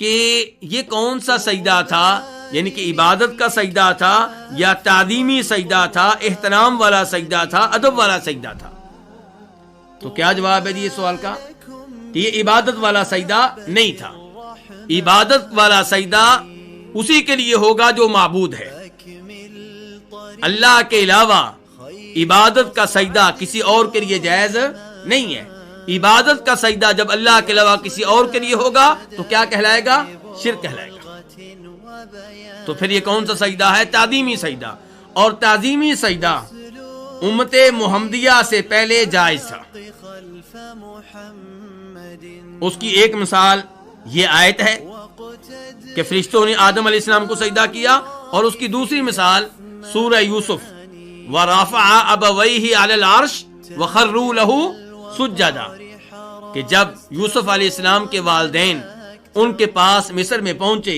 کہ یہ کون سا سجدہ تھا، یعنی کہ عبادت کا سجدہ تھا یا تعظیمی سجدہ تھا، احترام والا سجدہ تھا، ادب والا سجدہ تھا؟ تو کیا جواب ہے جی اس سوال کا کہ یہ عبادت والا سجدہ نہیں تھا۔ عبادت والا سجدہ اسی کے لیے ہوگا جو معبود ہے۔ اللہ کے علاوہ عبادت کا سجدہ کسی اور کے لیے جائز نہیں ہے۔ عبادت کا سجدہ جب اللہ کے علاوہ کسی اور کے لیے ہوگا تو کیا کہلائے گا؟ شرک کہلائے گا۔ تو پھر یہ کون سا سجدہ ہے؟ تعظیمی سجدہ۔ اور تعظیمی سجدہ امت محمدیہ سے پہلے جائز تھا۔ اس کی ایک مثال یہ آیت ہے کہ فرشتوں نے آدم علیہ السلام کو سجدہ کیا، اور اس کی دوسری مثال سورہ یوسف وَرَفَعَ أَبَوَيْهِ عَلَى الْعَرْشِ وَخَرُّوا لَهُ سُجَّدًا، کہ جب یوسف علیہ السلام کے والدین ان کے پاس مصر میں پہنچے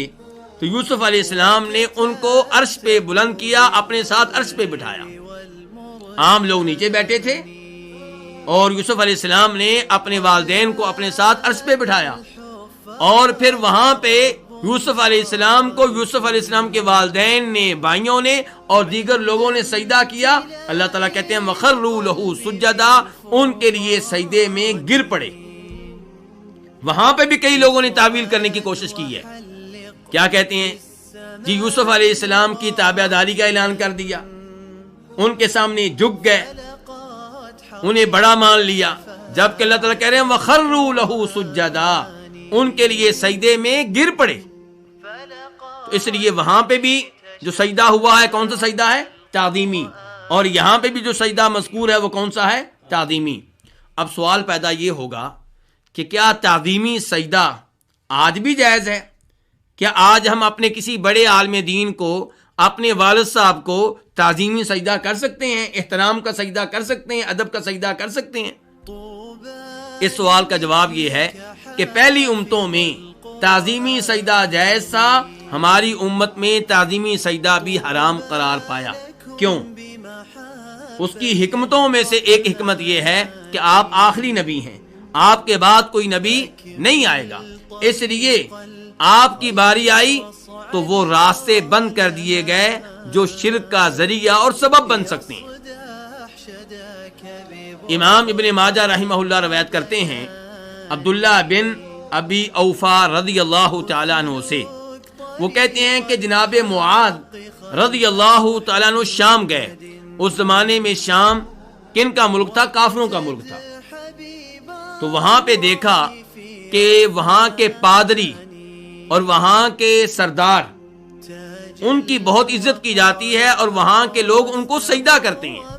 تو یوسف علیہ السلام نے ان کو عرش پہ بلند کیا، اپنے ساتھ عرش پہ بٹھایا۔ عام لوگ نیچے بیٹھے تھے اور یوسف علیہ السلام نے اپنے والدین کو اپنے ساتھ عرش پہ بٹھایا، اور پھر وہاں پہ یوسف علیہ السلام کو یوسف علیہ السلام کے والدین نے، بھائیوں نے اور دیگر لوگوں نے سجدہ کیا۔ اللہ تعالیٰ کہتے ہیں وَخَرُّوا لَهُ سُجَّدًا، ان کے لیے سجدے میں گر پڑے۔ وہاں پہ بھی کئی لوگوں نے تعویل کرنے کی کوشش کی ہے۔ کیا کہتے ہیں جی؟ یوسف علیہ السلام کی تابع داری کا اعلان کر دیا، ان کے سامنے جھک گئے، انہیں بڑا مان لیا، جبکہ اللہ تعالیٰ کہہ رہے ہیں وَخَرُّوا لَهُ سُجَّدًا، ان کے لیے سجدے میں گر پڑے۔ تو اس لیے وہاں پہ بھی جو سجدہ ہوا ہے کون سا سجدہ ہے؟ تعظیمی، اور یہاں پہ بھی جو سجدہ مذکور ہے وہ کون سا ہے؟ تعظیمی۔ اب سوال پیدا یہ ہوگا کہ کیا تعظیمی سجدہ آج بھی جائز ہے؟ کیا آج ہم اپنے کسی بڑے عالم دین کو، اپنے والد صاحب کو تعظیمی سجدہ کر سکتے ہیں؟ احترام کا سجدہ کر سکتے ہیں؟ ادب کا سجدہ کر سکتے ہیں؟ اس سوال کا جواب یہ ہے کہ پہلی امتوں میں تعظیمی سجدہ جائز تھا، ہماری امت میں تعظیمی سجدہ بھی حرام قرار پایا۔ کیوں؟ اس کی حکمتوں میں سے ایک حکمت یہ ہے کہ آپ آخری نبی ہیں، آپ کے بعد کوئی نبی نہیں آئے گا، اس لیے آپ کی باری آئی تو وہ راستے بند کر دیے گئے جو شرک کا ذریعہ اور سبب بن سکتے ہیں۔ امام ابن ماجہ رحمہ اللہ روایت کرتے ہیں عبداللہ بن ابی اوفا رضی اللہ تعالیٰ عنہ سے، وہ کہتے ہیں کہ جناب معاذ رضی اللہ تعالیٰ عنہ شام گئے۔ اس زمانے میں شام کن کا ملک تھا؟ کافروں کا ملک تھا۔ تو وہاں پہ دیکھا کہ وہاں کے پادری اور وہاں کے سردار، ان کی بہت عزت کی جاتی ہے اور وہاں کے لوگ ان کو سجدہ کرتے ہیں۔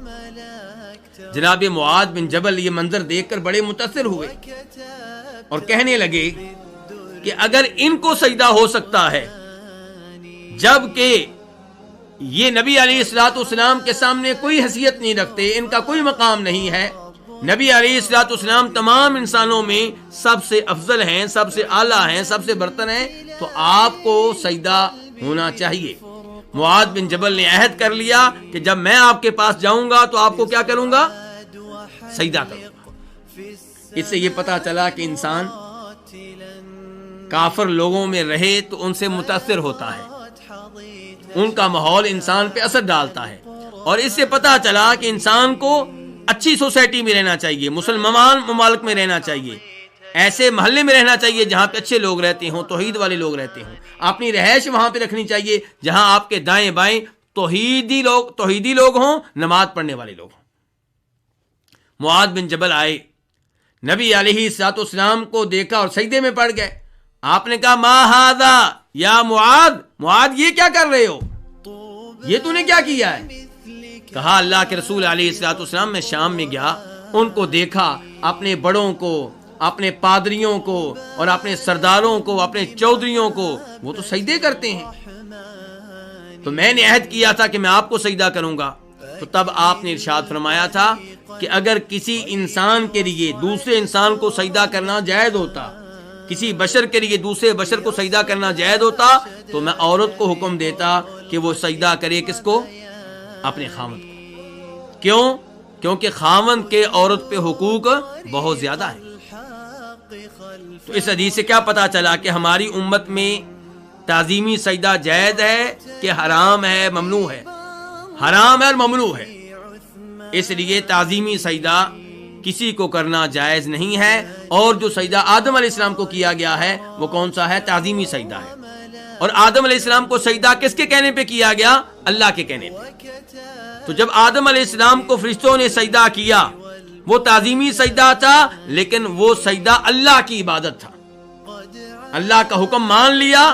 جناب معاذ بن جبل یہ منظر دیکھ کر بڑے متاثر ہوئے اور کہنے لگے کہ اگر ان کو سجدہ ہو سکتا ہے جبکہ یہ نبی علیہ الصلوۃ والسلام کے سامنے کوئی حیثیت نہیں رکھتے، ان کا کوئی مقام نہیں ہے، نبی علیہ الصلوۃ والسلام تمام انسانوں میں سب سے افضل ہیں، سب سے اعلیٰ ہیں، سب سے برتر ہیں، تو آپ کو سجدہ ہونا چاہیے۔ معاذ بن جبل نے عہد کر لیا کہ جب میں آپ کے پاس جاؤں گا تو آپ کو کیا کروں گا؟ سجدہ کروں گا۔ اس سے یہ پتا چلا کہ انسان کافر لوگوں میں رہے تو ان سے متاثر ہوتا ہے، ان کا ماحول انسان پہ اثر ڈالتا ہے، اور اس سے پتا چلا کہ انسان کو اچھی سوسائٹی میں رہنا چاہیے، مسلمان ممالک میں رہنا چاہیے، ایسے محلے میں رہنا چاہیے جہاں پہ اچھے لوگ رہتے ہوں، توحید والے لوگ رہتے ہوں، اپنی رہائش وہاں پہ رکھنی چاہیے جہاں آپ کے دائیں بائیں توحیدی لوگ ہوں، نماز پڑھنے والے لوگ ہوں۔ معاذ بن جبل آئے، نبی علیہ الصلوۃ والسلام کو دیکھا اور سجدے میں پڑ گئے۔ آپ نے کہا ما ھذا یا معاذ یہ کیا کر رہے ہو، یہ تو نے کیا کیا ہے؟ کہا اللہ کے رسول علیہ الصلوۃ والسلام میں شام میں گیا، ان کو دیکھا، اپنے بڑوں کو، اپنے پادریوں کو اور اپنے سرداروں کو، اپنے چودھریوں کو، وہ تو سجدے کرتے ہیں، تو میں نے عہد کیا تھا کہ میں آپ کو سجدہ کروں گا۔ تو تب آپ نے ارشاد فرمایا تھا کہ اگر کسی انسان کے لیے دوسرے انسان کو سجدہ کرنا جائز ہوتا، کسی بشر کے لیے دوسرے بشر کو سجدہ کرنا جائز ہوتا، تو میں عورت کو حکم دیتا کہ وہ سجدہ کرے کس کو؟ اپنے خاوند کو۔ کیوں؟ کیونکہ خاوند کے عورت پہ حقوق بہت زیادہ ہے۔ تو اس حدیث سے کیا پتا چلا کہ ہماری امت میں تعظیمی سجدہ جائز ہے کہ حرام ہے، ممنوع ہے؟ حرام ہے اور ممنوع ہے. اس لیے تعظیمی سجدہ کسی کو کرنا جائز نہیں ہے. اور جو سجدہ آدم علیہ السلام کو کیا گیا ہے وہ کون سا ہے؟ تعظیمی سجدہ ہے. اور آدم علیہ السلام کو سجدہ کس کے کہنے پہ کیا گیا؟ اللہ کے کہنے پہ. تو جب آدم علیہ السلام کو فرشتوں نے سجدہ کیا وہ تعظیمی سجدہ تھا، لیکن وہ سجدہ اللہ کی عبادت تھا. اللہ کا حکم مان لیا،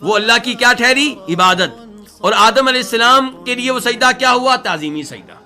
وہ اللہ کی کیا ٹھہری؟ عبادت. اور آدم علیہ السلام کے لیے وہ سجدہ کیا ہوا؟ تعظیمی سجدہ.